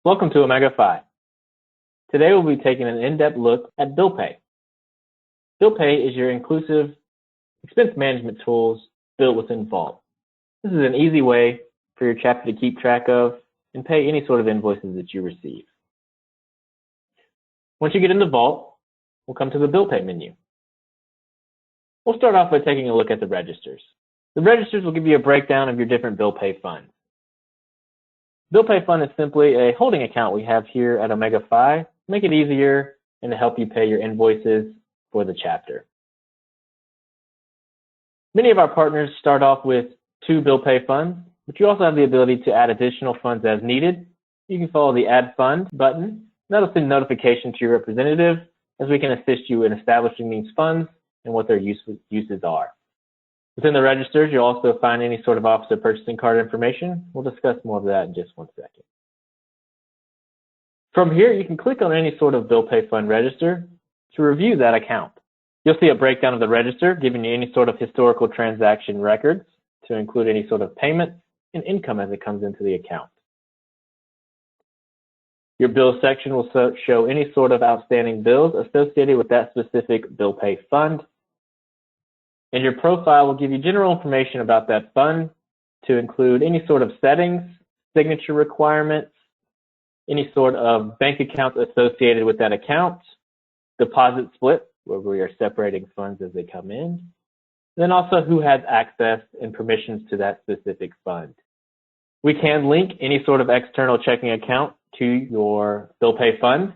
Welcome to Omega Phi. Today we'll be taking an in-depth look at bill pay. Bill pay is your inclusive expense management tools built within Vault. This is an easy way for your chapter to keep track of and pay any sort of invoices that you receive. Once you get into Vault, we'll come to the bill pay menu. We'll start off by taking a look at the registers. The registers will give you a breakdown of your different bill pay funds. Bill pay fund is simply a holding account we have here at Omega Phi to make it easier and to help you pay your invoices for the chapter. Many of our partners start off with 2 bill pay funds, but you also have the ability to add additional funds as needed. You can follow the Add Fund button. That'll send notification to your representative as we can assist you in establishing these funds and what their uses are. Within the registers, you'll also find any sort of officer purchasing card information. We'll discuss more of that in just one second. From here, you can click on any sort of bill pay fund register to review that account. You'll see a breakdown of the register, giving you any sort of historical transaction records to include any sort of payment and income as it comes into the account. Your bill section will show any sort of outstanding bills associated with that specific bill pay fund. And your profile will give you general information about that fund to include any sort of settings, signature requirements, any sort of bank accounts associated with that account, deposit split, where we are separating funds as they come in, and then also who has access and permissions to that specific fund. We can link any sort of external checking account to your bill pay funds.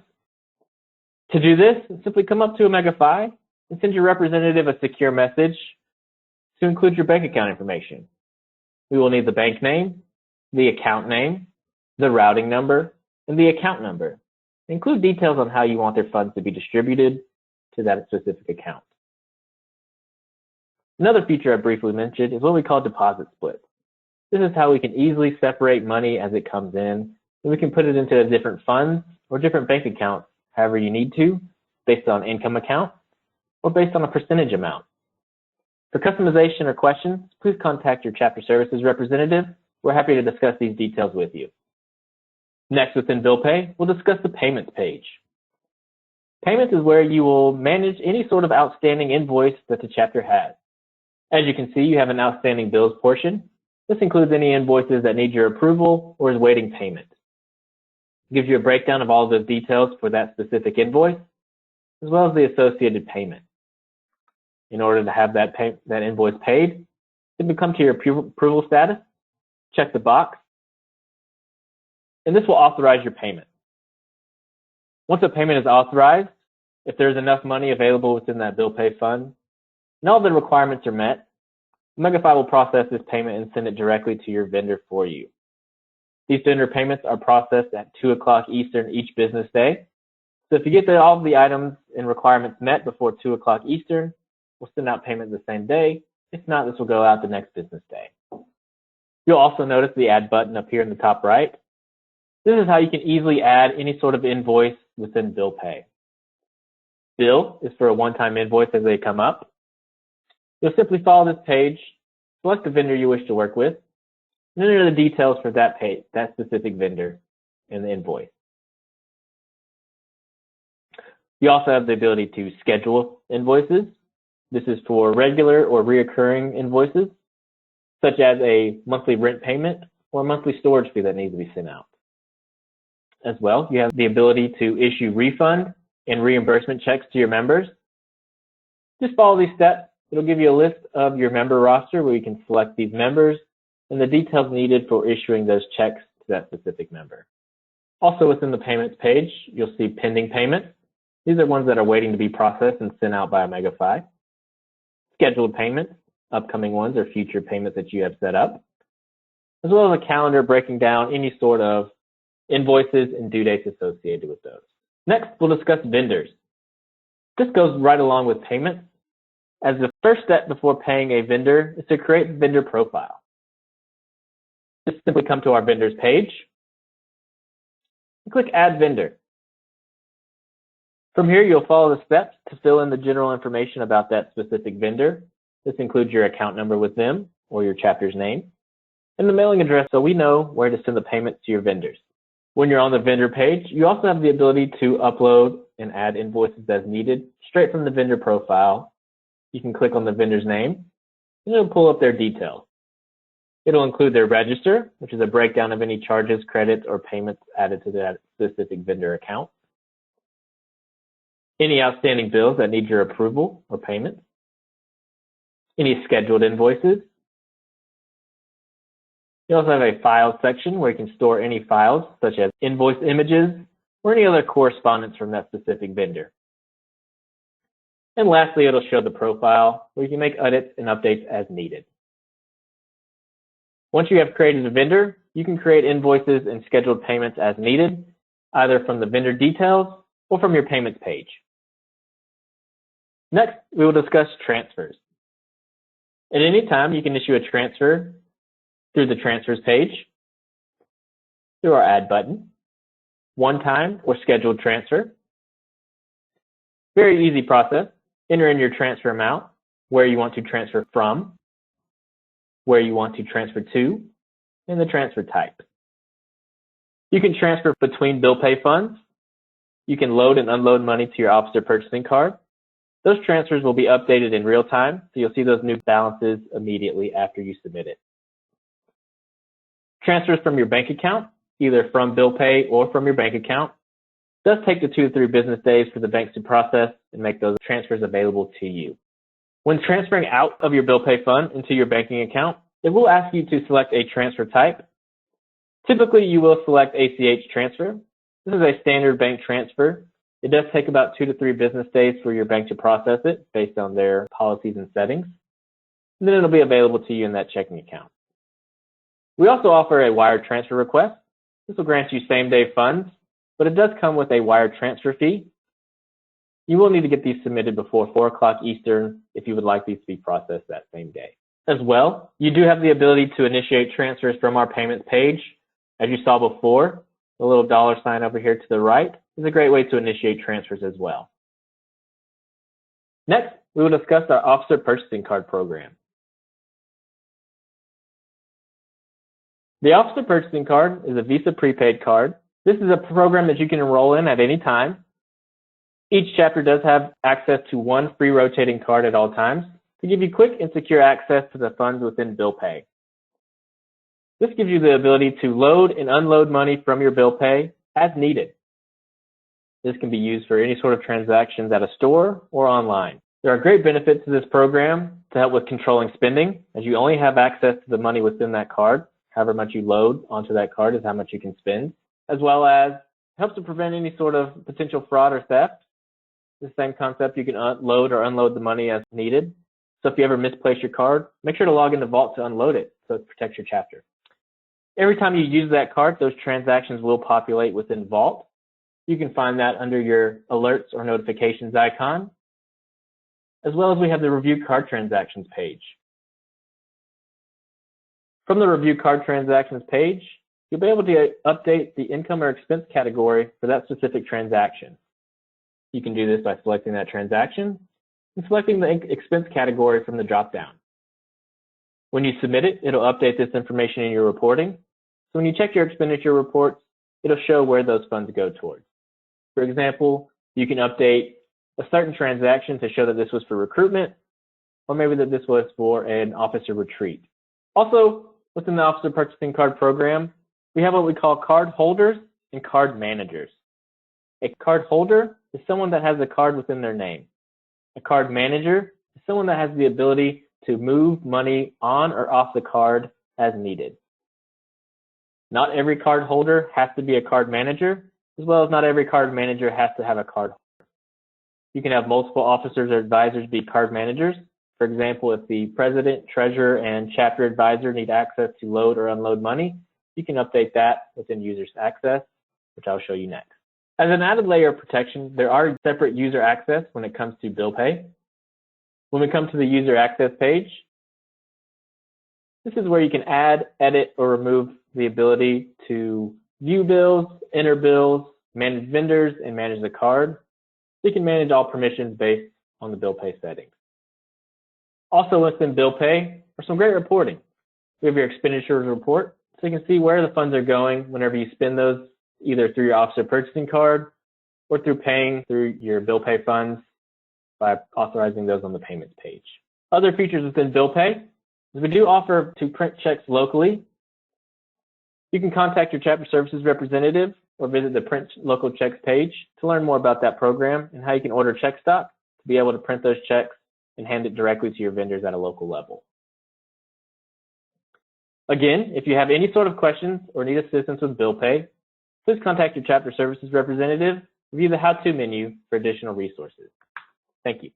To do this, simply come up to Omega Phi and send your representative a secure message to include your bank account information. We will need the bank name, the account name, the routing number, and the account number. Include details on how you want their funds to be distributed to that specific account. Another feature I briefly mentioned is what we call deposit split. This is how we can easily separate money as it comes in, and we can put it into different funds or different bank accounts, however you need to, based on income account, or based on a percentage amount. For customization or questions, please contact your chapter services representative. We're happy to discuss these details with you. Next, within bill pay, we'll discuss the payments page. Payments is where you will manage any sort of outstanding invoice that the chapter has. As you can see, you have an outstanding bills portion. This includes any invoices that need your approval or is waiting payment. It gives you a breakdown of all those details for that specific invoice, as well as the associated payment. In order to have that invoice paid, simply come to your approval status, check the box, and this will authorize your payment. Once a payment is authorized, if there's enough money available within that bill pay fund, and all the requirements are met, Omega Phi will process this payment and send it directly to your vendor for you. These vendor payments are processed at 2 o'clock Eastern each business day. So if you get all of the items and requirements met before 2 o'clock Eastern, we'll send out payment the same day. If not, this will go out the next business day. You'll also notice the Add button up here in the top right. This is how you can easily add any sort of invoice within bill pay. Bill is for a one-time invoice as they come up. You'll simply follow this page, select the vendor you wish to work with, and enter the details for that specific vendor in the invoice. You also have the ability to schedule invoices. This is for regular or reoccurring invoices, such as a monthly rent payment or a monthly storage fee that needs to be sent out. As well, you have the ability to issue refund and reimbursement checks to your members. Just follow these steps. It'll give you a list of your member roster where you can select these members and the details needed for issuing those checks to that specific member. Also within the payments page, you'll see pending payments. These are ones that are waiting to be processed and sent out by Omega Phi. Scheduled payments, upcoming ones or future payments that you have set up, as well as a calendar breaking down any sort of invoices and due dates associated with those. Next, we'll discuss vendors. This goes right along with payments, as the first step before paying a vendor is to create a vendor profile. Just simply come to our vendors page and click Add Vendor. From here, you'll follow the steps to fill in the general information about that specific vendor. This includes your account number with them or your chapter's name and the mailing address so we know where to send the payments to your vendors. When you're on the vendor page, you also have the ability to upload and add invoices as needed straight from the vendor profile. You can click on the vendor's name, and it'll pull up their details. It'll include their register, which is a breakdown of any charges, credits, or payments added to that specific vendor account. Any outstanding bills that need your approval or payment. Any scheduled invoices. You also have a files section where you can store any files, such as invoice images or any other correspondence from that specific vendor. And lastly, it'll show the profile where you can make edits and updates as needed. Once you have created a vendor, you can create invoices and scheduled payments as needed, either from the vendor details or from your payments page. Next, we will discuss transfers. At any time, you can issue a transfer through the transfers page, through our add button, one-time or scheduled transfer. Very easy process. Enter in your transfer amount, where you want to transfer from, where you want to transfer to, and the transfer type. You can transfer between bill pay funds. You can load and unload money to your officer purchasing card. Those transfers will be updated in real time, so you'll see those new balances immediately after you submit it. Transfers from your bank account, either from bill pay or from your bank account, does take the 2 to 3 business days for the banks to process and make those transfers available to you. When transferring out of your bill pay fund into your banking account, it will ask you to select a transfer type. Typically, you will select ACH transfer. This is a standard bank transfer. It does take about 2 to 3 business days for your bank to process it based on their policies and settings. And then it'll be available to you in that checking account. We also offer a wire transfer request. This will grant you same-day funds, but it does come with a wire transfer fee. You will need to get these submitted before 4 o'clock Eastern if you would like these to be processed that same day. As well, you do have the ability to initiate transfers from our payments page. As you saw before, the little $ over here to the right is a great way to initiate transfers as well. Next, we will discuss our Officer Purchasing Card program. The Officer Purchasing Card is a Visa prepaid card. This is a program that you can enroll in at any time. Each chapter does have access to one free rotating card at all times to give you quick and secure access to the funds within bill pay. This gives you the ability to load and unload money from your bill pay as needed. This can be used for any sort of transactions at a store or online. There are great benefits to this program to help with controlling spending, as you only have access to the money within that card. However much you load onto that card is how much you can spend, as well as helps to prevent any sort of potential fraud or theft. The same concept, you can load or unload the money as needed. So if you ever misplace your card, make sure to log into Vault to unload it so it protects your chapter. Every time you use that card, those transactions will populate within Vault. You can find that under your alerts or notifications icon, as well as we have the Review Card Transactions page. From the Review Card Transactions page, you'll be able to update the income or expense category for that specific transaction. You can do this by selecting that transaction and selecting the expense category from the drop-down. When you submit it, it'll update this information in your reporting. So when you check your expenditure reports, it'll show where those funds go towards. For example, you can update a certain transaction to show that this was for recruitment, or maybe that this was for an officer retreat. Also, within the Officer Purchasing Card program, we have what we call card holders and card managers. A card holder is someone that has a card within their name. A card manager is someone that has the ability to move money on or off the card as needed. Not every card holder has to be a card manager, as well as not every card manager has to have a card holder. You can have multiple officers or advisors be card managers. For example, if the president, treasurer, and chapter advisor need access to load or unload money, you can update that within Users Access, which I'll show you next. As an added layer of protection, there are separate user access when it comes to bill pay. When we come to the User Access page, this is where you can add, edit, or remove the ability to view bills, enter bills, manage vendors, and manage the card. You can manage all permissions based on the bill pay settings. Also within bill pay are some great reporting. We have your expenditures report, so you can see where the funds are going whenever you spend those either through your officer purchasing card or through paying through your bill pay funds by authorizing those on the payments page. Other features within bill pay is we do offer to print checks locally. You can contact your chapter services representative or visit the Print Local Checks page to learn more about that program and how you can order check stock to be able to print those checks and hand it directly to your vendors at a local level. Again, if you have any sort of questions or need assistance with bill pay, please contact your chapter services representative, review the how-to menu for additional resources. Thank you.